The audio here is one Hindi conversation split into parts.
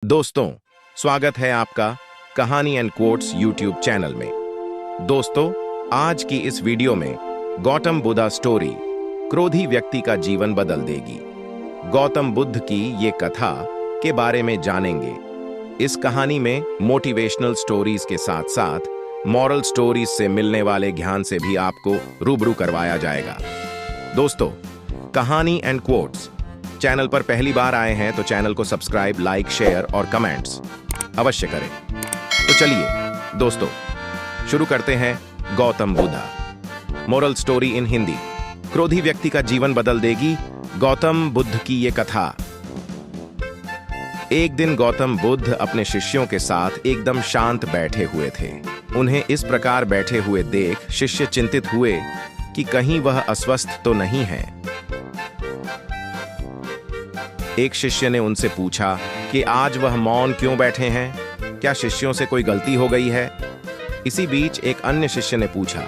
दोस्तों, स्वागत है आपका कहानी एंड कोट्स यूट्यूब चैनल में। दोस्तों, आज की इस वीडियो में गौतम बुद्धा स्टोरी क्रोधी व्यक्ति का जीवन बदल देगी। गौतम बुद्ध की ये कथा के बारे में जानेंगे। इस कहानी में मोटिवेशनल स्टोरीज के साथ साथ मॉरल स्टोरीज से मिलने वाले ज्ञान से भी आपको रूबरू करवाया जाएगा। दोस्तों, कहानी एंड कोट्स चैनल पर पहली बार आए हैं तो चैनल को सब्सक्राइब, लाइक, शेयर और कमेंट्स अवश्य करें। तो चलिए दोस्तों, शुरू करते हैं Gautam Buddha. Moral story in Hindi. क्रोधी व्यक्ति का जीवन बदल देगी गौतम बुद्ध की ये कथा। एक दिन गौतम बुद्ध अपने शिष्यों के साथ एकदम शांत बैठे हुए थे। उन्हें इस प्रकार बैठे हुए देख शिष्य चिंतित हुए कि कहीं वह अस्वस्थ तो नहीं है। एक शिष्य ने उनसे पूछा कि आज वह मौन क्यों बैठे हैं? क्या शिष्यों से कोई गलती हो गई है? इसी बीच एक अन्य शिष्य ने पूछा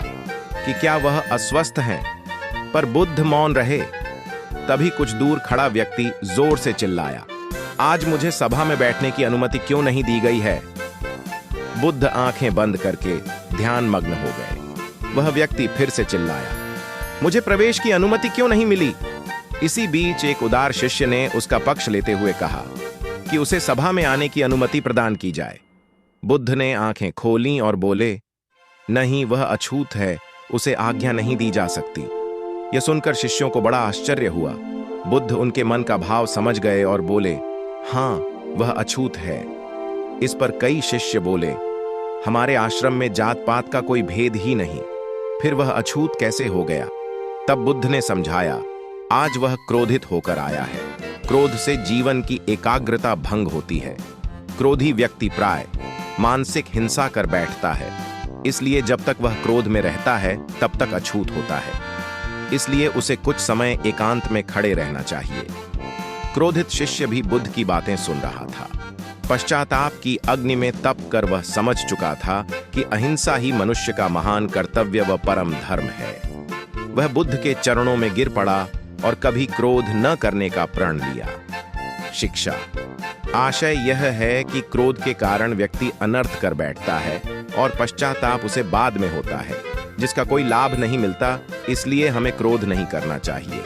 कि क्या वह अस्वस्थ हैं? पर बुद्ध मौन रहे। तभी कुछ दूर खड़ा व्यक्ति जोर से चिल्लाया, आज मुझे सभा में बैठने की अनुमति क्यों नहीं दी गई है? बुद्ध आंखें बंद करके ध्यान मग्न हो गए। वह व्यक्ति फिर से चिल्लाया, मुझे प्रवेश की अनुमति क्यों नहीं मिली? इसी बीच एक उदार शिष्य ने उसका पक्ष लेते हुए कहा कि उसे सभा में आने की अनुमति प्रदान की जाए। बुद्ध ने आंखें खोलीं और बोले, नहीं, वह अछूत है, उसे आज्ञा नहीं दी जा सकती। यह सुनकर शिष्यों को बड़ा आश्चर्य हुआ। बुद्ध उनके मन का भाव समझ गए और बोले, हाँ, वह अछूत है। इस पर कई शिष्य बोले, हमारे आश्रम में जात पात का कोई भेद ही नहीं, फिर वह अछूत कैसे हो गया? तब बुद्ध ने समझाया, आज वह क्रोधित होकर आया है। क्रोध से जीवन की एकाग्रता भंग होती है। क्रोधी व्यक्ति प्राय मानसिक हिंसा कर बैठता है, इसलिए जब तक वह क्रोध में रहता है तब तक अछूत होता है। इसलिए उसे कुछ समय एकांत में खड़े रहना चाहिए। क्रोधित शिष्य भी बुद्ध की बातें सुन रहा था। पश्चाताप की अग्नि में तप कर वह समझ चुका था कि अहिंसा ही मनुष्य का महान कर्तव्य व परम धर्म है। वह बुद्ध के चरणों में गिर पड़ा और कभी क्रोध न करने का प्रण लिया। शिक्षा। आशय यह है कि क्रोध के कारण व्यक्ति अनर्थ कर बैठता है और पश्चाताप उसे बाद में होता है, जिसका कोई लाभ नहीं मिलता। इसलिए हमें क्रोध नहीं करना चाहिए।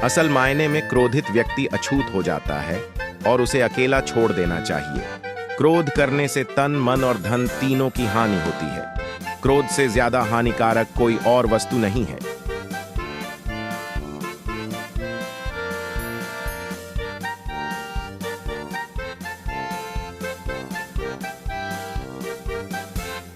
असल मायने में क्रोधित व्यक्ति अछूत हो जाता है और उसे अकेला छोड़ देना चाहिए। क्रोध करने से तन, मन और धन तीनों की हानि होती है। क्रोध से ज्यादा हानिकारक कोई और वस्तु नहीं है।